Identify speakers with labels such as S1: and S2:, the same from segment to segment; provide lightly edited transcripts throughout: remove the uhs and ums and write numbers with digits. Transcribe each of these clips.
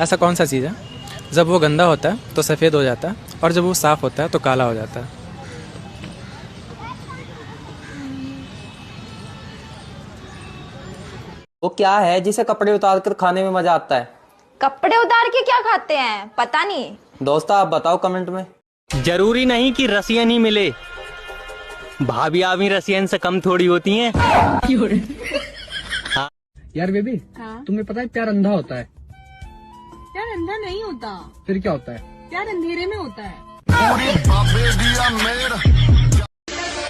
S1: ऐसा कौन सा चीज़ है जब वो गंदा होता है तो सफ़ेद हो जाता है और जब वो साफ़ होता है तो काला हो जाता है?
S2: वो क्या है जिसे कपड़े उतार कर खाने में मजा आता है?
S3: कपड़े उतार के क्या खाते हैं पता नहीं।
S2: दोस्तों आप बताओ कमेंट में।
S4: जरूरी नहीं कि रसियन ही मिले, भाभी भी रसियन से कम थोड़ी होती हैं।
S5: यार बेबी, तुम्हें पता है प्यार अंधा होता है?
S6: प्यार अंधा नहीं होता।
S5: फिर क्या होता है?
S6: प्यार अंधेरे में होता है।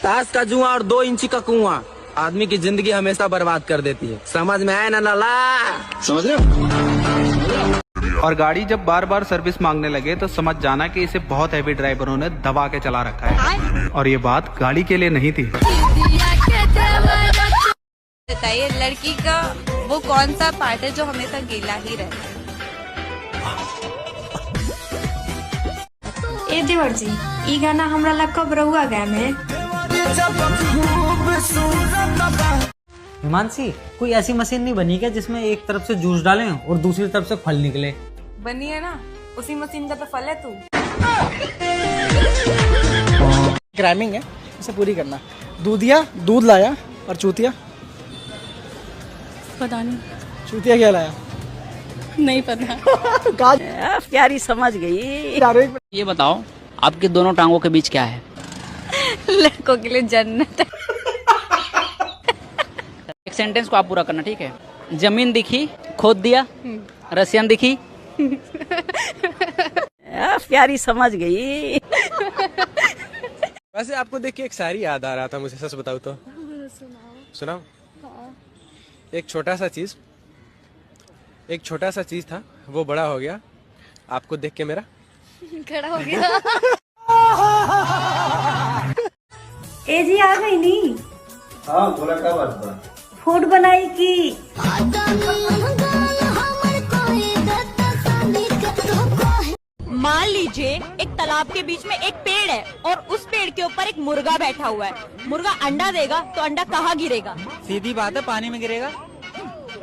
S2: ताश का जुआ और 2 इंची का कुआं आदमी की जिंदगी हमेशा बर्बाद कर देती है। समझ में आया ना लाला? समझ रहे हो?
S7: और गाड़ी जब बार बार सर्विस मांगने लगे तो समझ जाना कि इसे बहुत हैवी ड्राइवरों ने दबा के चला रखा है। और ये बात गाड़ी के लिए नहीं थी।
S3: बताइए लड़की का वो कौन सा पार्ट है जो हमेशा गीला ही रहता है?
S6: ए देवर जी, ई गाना हमरा ला कब रहुआ गया में?
S8: हिमांशी, कोई ऐसी मशीन नहीं बनी क्या जिसमें एक तरफ से जूस डालें और दूसरी तरफ से फल निकले?
S6: बनी है ना, उसी मशीन का तो फल है तू।
S5: राइमिंग है, इसे पूरी करना। दूधिया दूध लाया और चूतिया
S6: पता नहीं।
S5: चूतिया क्या लाया?
S6: नहीं पता।
S8: प्यारी समझ गई।
S9: ये बताओ आपके दोनों टांगों के बीच क्या है?
S3: लड़कों के लिए जन्नत है।
S9: एक सेंटेंस को आप पूरा करना, ठीक है? जमीन दिखी, खोद दिया, रसियन दिखी।
S8: प्यारी समझ गई।
S1: वैसे आपको देख के एक शायरी याद आ रहा था मुझे, सच बताऊँ तो। सुनाओ। एक छोटा सा चीज था, वो बड़ा हो गया आपको देख के मेरा
S3: खड़ा हो गया।
S6: ए जी आ गई नी?
S10: हाँ बोला, क्या बात बा?
S6: फूड बनाई की?
S3: मान लीजिए एक तालाब के बीच में एक पेड़ है और उस पेड़ के ऊपर एक मुर्गा बैठा हुआ है। मुर्गा अंडा देगा तो अंडा कहाँ गिरेगा?
S8: सीधी बात है, पानी में गिरेगा।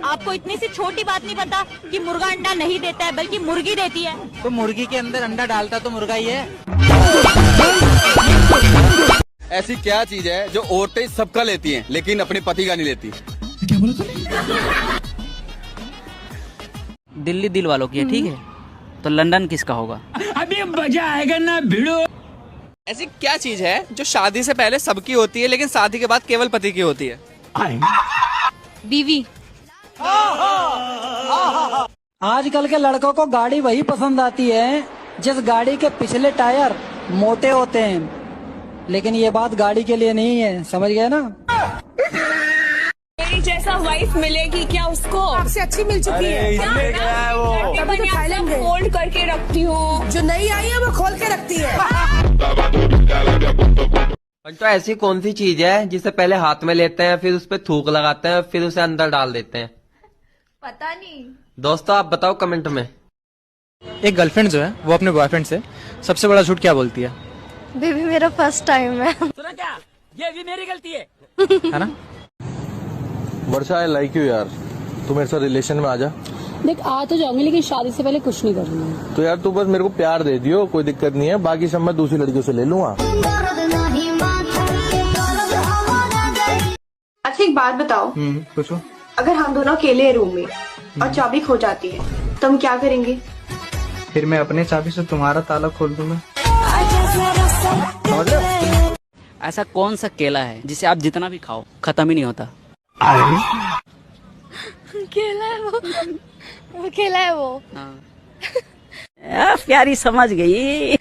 S3: आपको इतनी सी छोटी बात नहीं पता कि मुर्गा अंडा नहीं देता है बल्कि मुर्गी देती है।
S8: तो मुर्गी के अंदर अंडा डालता तो मुर्गा ही है।
S10: ऐसी क्या चीज है जो औरतें सबका लेती हैं लेकिन अपने पति का नहीं लेती?
S5: क्या बोला तूने?
S9: दिल्ली दिल वालों की है, ठीक है? तो लंदन किसका होगा?
S4: अभी मजा आएगा ना भिड़ो।
S2: ऐसी क्या चीज है जो शादी से पहले सबकी होती है लेकिन शादी के बाद केवल पति की होती है?
S3: बीवी।
S8: आजकल के लड़कों को गाड़ी वही पसंद आती है जिस गाड़ी के पिछले टायर मोटे होते हैं, लेकिन ये बात गाड़ी के लिए नहीं है, समझ गए ना?
S6: मेरी जैसा वाइफ मिलेगी क्या उसको? आपसे अच्छी मिल चुकी है। क्या वो? तभी तो थाईलैंड फोल्ड करके रखती हूँ, जो नहीं आई है वो खोल के रखती है।
S2: तो ऐसी कौन सी चीज है जिसे पहले हाथ में लेते हैं, फिर उस पे थूक लगाते हैं, फिर उसे अंदर डाल देते हैं?
S3: पता नहीं।
S2: दोस्तों आप बताओ कमेंट में।
S1: एक गर्लफ्रेंड जो है वो अपने बॉयफ्रेंड से सबसे बड़ा झूठ क्या बोलती है?
S3: बेबी मेरा फर्स्ट टाइम है।
S4: सुना क्या? ये भी मेरी गलती है।
S1: है ना?
S10: वर्षा आई लाइक यू यार, तू मेरे साथ रिलेशन में आ जा।
S6: देख आ तो जाऊंगी लेकिन शादी से पहले कुछ नहीं करूंगी।
S10: तो यार तू बस मेरे को प्यार दे दियो, कोई दिक्कत नहीं है, बाकी सब मैं दूसरी लड़कियों से ले लूंगा।
S6: अच्छा एक बात बताओ,
S1: पूछो।
S6: अगर हम दोनों अकेले हैं रूम में और चाबी खो जाती है तो हम क्या करेंगे?
S1: फिर मैं अपने चाबी से तुम्हारा ताला खोल दूंगा।
S9: ऐसा कौन सा केला है जिसे आप जितना भी खाओ खत्म ही नहीं होता?
S3: केला है वो केला है वो।
S8: प्यारी समझ गई।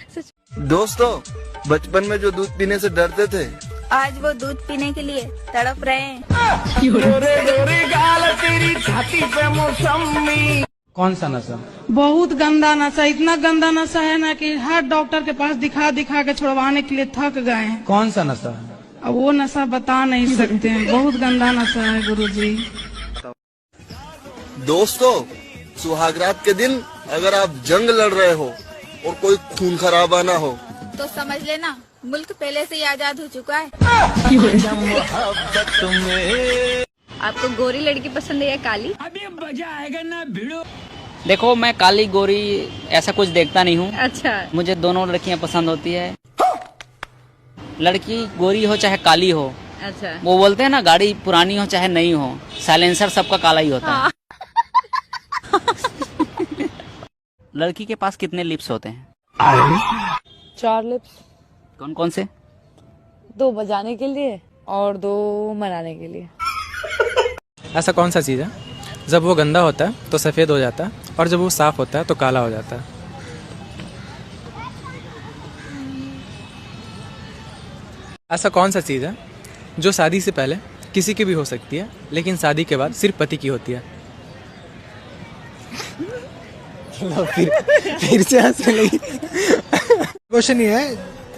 S10: दोस्तों बचपन में जो दूध पीने से डरते थे,
S3: आज वो दूध पीने के लिए तड़प रहे हैं।
S1: कौन सा नशा?
S6: बहुत गंदा नशा, इतना गंदा नशा है ना कि हर डॉक्टर के पास दिखा दिखा के छुड़वाने के लिए थक गए हैं।
S1: कौन सा नशा?
S6: अब वो नशा बता नहीं सकते हैं, बहुत गंदा नशा है गुरुजी।
S10: दोस्तों सुहागरात के दिन अगर आप जंग लड़ रहे हो और कोई खून खराबा ना हो
S3: तो समझ लेना मुल्क पहले से ही आजाद हो चुका है। आपको गोरी लड़की पसंद है या काली?
S4: अभी मजा आएगा ना भिड़ो।
S9: देखो मैं काली गोरी ऐसा कुछ देखता नहीं हूँ।
S3: अच्छा।
S9: मुझे दोनों लड़कियां पसंद होती है, लड़की गोरी हो चाहे काली हो।
S3: अच्छा।
S9: वो बोलते हैं ना, गाड़ी पुरानी हो चाहे नई हो, साइलेंसर सबका काला ही होता है। लड़की के पास कितने लिप्स होते हैं?
S6: 4 लिप्स।
S9: कौन कौन से?
S6: 2 बजाने के लिए और 2 मनाने के लिए।
S1: ऐसा कौन सा चीज़ है जब वो गंदा होता है तो सफ़ेद हो जाता है और जब वो साफ़ होता है तो काला हो जाता है? ऐसा कौन सा चीज़ है जो शादी से पहले किसी की भी हो सकती है लेकिन शादी के बाद सिर्फ पति की होती है?
S5: फिर से हंसने लगी। क्वेश्चन ये है,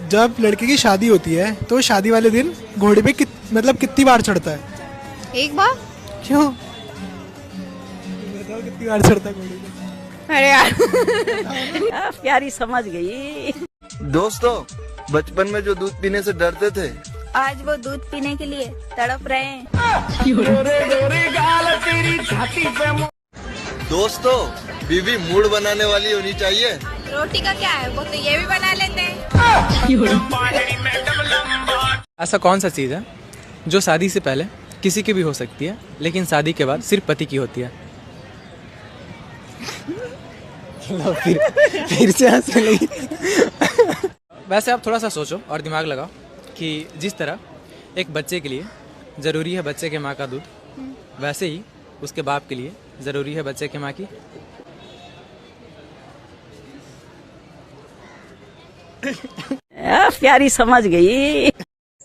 S5: जब लड़के की शादी होती है तो शादी वाले दिन घोड़े पे कितनी बार चढ़ता है?
S6: 1 बार।
S5: क्यों? बताओ कितनी बार चढ़ता है घोड़े पे?
S6: अरे यार।
S9: प्यारी समझ गई।
S10: दोस्तों, बचपन में जो दूध पीने से डरते थे,
S3: आज वो दूध पीने के लिए तड़प रहे हैं।
S10: दोस्तों बीवी मूड बनाने वाली होनी चाहिए।
S6: रोटी का क्या है, वो तो ये भी बना लेते हैं।
S1: ऐसा कौन सा चीज़ है जो शादी से पहले किसी की भी हो सकती है लेकिन शादी के बाद सिर्फ पति की होती है?
S5: फिर से हंसने लगी।
S1: वैसे आप थोड़ा सा सोचो और दिमाग लगाओ कि जिस तरह एक बच्चे के लिए ज़रूरी है बच्चे के माँ का दूध, वैसे ही उसके बाप के लिए ज़रूरी है बच्चे के माँ की।
S9: प्यारी समझ गई।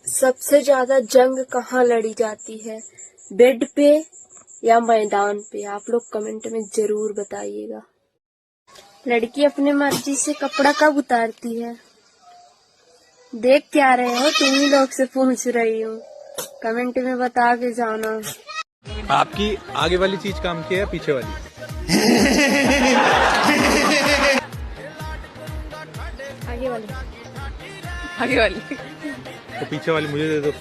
S11: सबसे ज्यादा जंग कहाँ लड़ी जाती है, बेड पे या मैदान पे? आप लोग कमेंट में जरूर बताइएगा। लड़की अपने मर्जी से कपड़ा कब उतारती है? देख क्या रहे हो, तुम ही लोग से पूछ रही हूँ, कमेंट में बता के जाना।
S1: आपकी आगे वाली चीज काम की है पीछे वाली?
S6: आगे वाली। आगे वाली।
S1: तो पीछे वाली मुझे दे दो।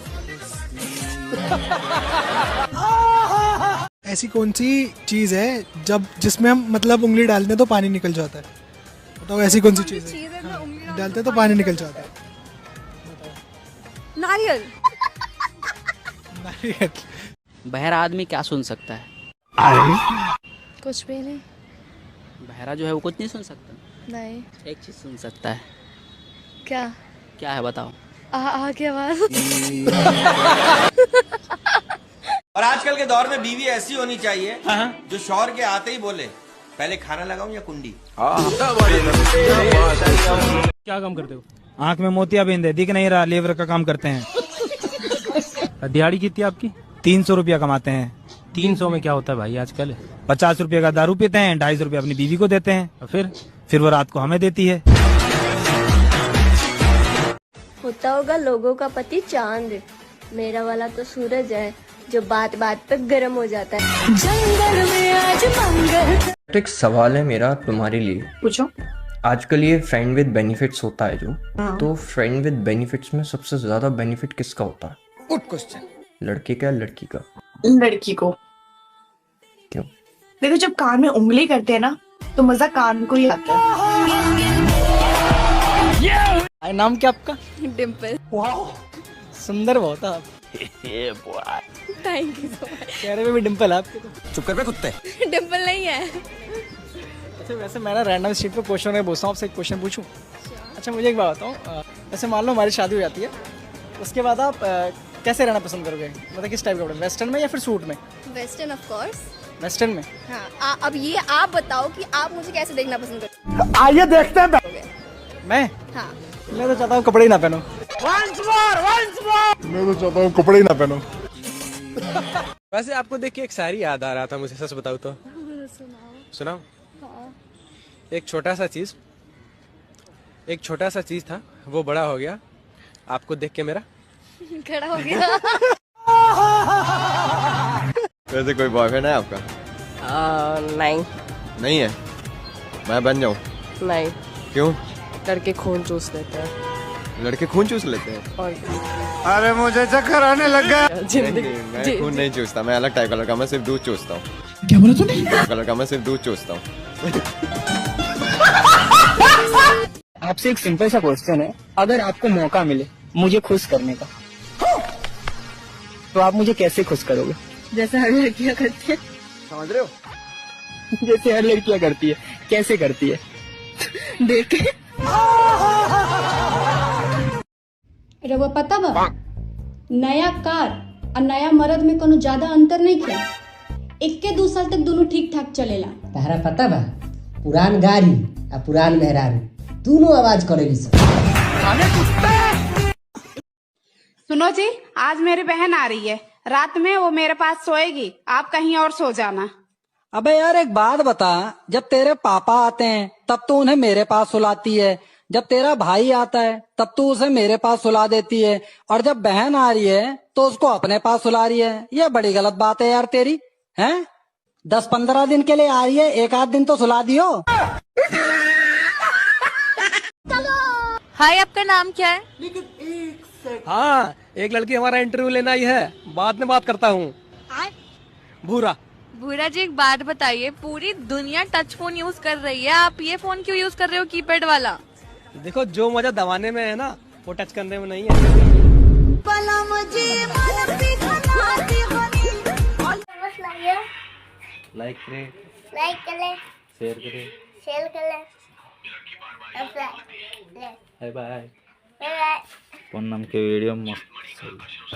S5: ऐसी कौन सी चीज है जिसमें हम उंगली डालते हैं तो पानी निकल जाता है? बताओ ऐसी कौन सी चीज है? डालते हैं तो पानी निकल जाता है।
S6: नारियल।
S5: नारियल।
S9: बहरा आदमी क्या सुन सकता है?
S6: कुछ भी नहीं।
S9: बहरा जो है वो कुछ नहीं सुन सकता।
S6: नहीं।
S9: एक चीज सुन सकता है।
S6: क्या?
S9: क्या है बताओ?
S6: आगे आवाज।
S2: और आजकल के दौर में बीवी ऐसी होनी चाहिए जो शौहर के आते ही बोले, पहले खाना लगाऊं या कुंडी?
S12: क्या काम करते हो? आंख में मोतियाबिंद है, दिख नहीं रहा, लेबर का काम करते हैं। दिहाड़ी कितनी आपकी? 300 रुपया कमाते हैं। 300 में क्या होता है भाई आजकल? 50 रुपये का दारू पीते हैं, 250 रुपये अपनी बीवी को देते हैं, और फिर वो रात को हमें देती है।
S11: होता होगा लोगों का पति चांद, मेरा वाला तो सूरज है जो बात बात पे गर्म हो जाता है। जंगल में आज मंगल।
S13: एक सवाल है मेरा तुम्हारे लिए।
S6: पूछो।
S13: आजकल ये फ्रेंड विद बेनिफिट्स होता है जो, तो फ्रेंड विद बेनिफिट्स में सबसे ज्यादा बेनिफिट किसका होता है?
S5: Good question.
S13: लड़के का या लड़की का?
S6: लड़की को।
S13: क्यों?
S6: देखो जब कान में उंगली करते हैं ना तो मजा कान को ही आता है।
S5: नाम क्या आपका?
S6: डिम्पल।
S5: वाह, सुंदर बहुत है आप।
S6: Thank you so much.
S5: चेहरे में भी डिम्पल है आपके तो।
S13: चुप कर बे कुत्ते।
S6: डिम्पल नहीं है।
S5: अच्छा वैसे मैं ना रैंडम स्ट्रीट पे क्वेश्चन में पूछता हूँ, आपसे एक क्वेश्चन पूछूं? अच्छा मुझे एक बात बताओ, वैसे मान लो हमारी शादी हो जाती है, उसके बाद आप कैसे रहना पसंद करोगे? मतलब किस टाइप के कपड़े, वेस्टर्न में या फिर सूट में?
S6: Western of course.
S5: वेस्टर्न में?
S6: हाँ। अब ये आप बताओ कि आप मुझे कैसे देखना पसंद करोगे?
S5: आइए देखते हैं। मैं?
S6: हाँ।
S5: मैं तो चाहता हूँ कपड़े ही ना पहनो। मैं तो चाहता हूँ कपड़े ही ना पहनो।
S1: वैसे आपको देख के एक शायरी याद आ रहा था मुझे, सच बताऊँ तो। सुनाओ। एक छोटा सा चीज था, वो बड़ा हो गया, आपको देख के मेरा
S6: खड़ा हो गया।
S10: वैसे कोई बॉयफ्रेंड है आपका? नहीं है। मैं बन जाऊँ?
S11: नहीं।
S10: क्यों?
S11: लड़के खून चूस लेते हैं।
S14: लड़के खून चूस लेते हैं।
S15: अरे मुझे चक्कर आने लग गया।
S14: मैं खून नहीं चूसता, मैं अलग टाइप का लड़का, मैं सिर्फ दूध चूसता हूँ।
S15: क्या बोला तूने?
S14: लड़का मैं सिर्फ दूध चूसता हूँ।
S16: आपसे एक सिंपल सा क्वेश्चन है, अगर आपको मौका मिले मुझे खुश करने का, तो आप मुझे कैसे खुश करोगे?
S6: जैसे हर लड़कियां करती है।
S16: समझ रहे हो? जैसे हर लड़कियां करती है। कैसे करती है?
S6: देख के।
S17: रउआ पता बा नया कार और नया मर्द में कोनो ज्यादा अंतर नहीं खे। 1-2 साल तक दोनों ठीक ठाक चलेला।
S18: तहरा पता बा पुरान गाड़ी और पुरान मेहरारू दोनों आवाज करेली सब।
S6: सुनो जी, आज मेरी बहन आ रही है, रात में वो मेरे पास सोएगी, आप कहीं और सो जाना।
S8: अबे यार एक बात बता, जब तेरे पापा आते हैं तब तो उन्हें मेरे पास सुलाती है, जब तेरा भाई आता है तब तो उसे मेरे पास सुला देती है, और जब बहन आ रही है तो उसको अपने पास सुला रही है। ये बड़ी गलत बात है यार तेरी, हैं? 10-15 दिन के लिए आ रही है, 1 आध दिन तो सुला दियो।
S3: हाय, आपका नाम क्या है?
S19: हाँ, एक लड़की हमारा इंटरव्यू लेना ही है, बाद में बात करता हूँ। भूरा
S3: भूरा जी, एक बात बताइए, पूरी दुनिया टच फोन यूज कर रही है, आप ये फोन क्यों यूज कर रहे हो, कीपैड वाला?
S19: देखो, जो मजा दबाने में है ना, वो टच करने में नहीं है।
S20: लाइक करें, शेयर करें, बाय बाय। पूनम के वीडियो मस्त।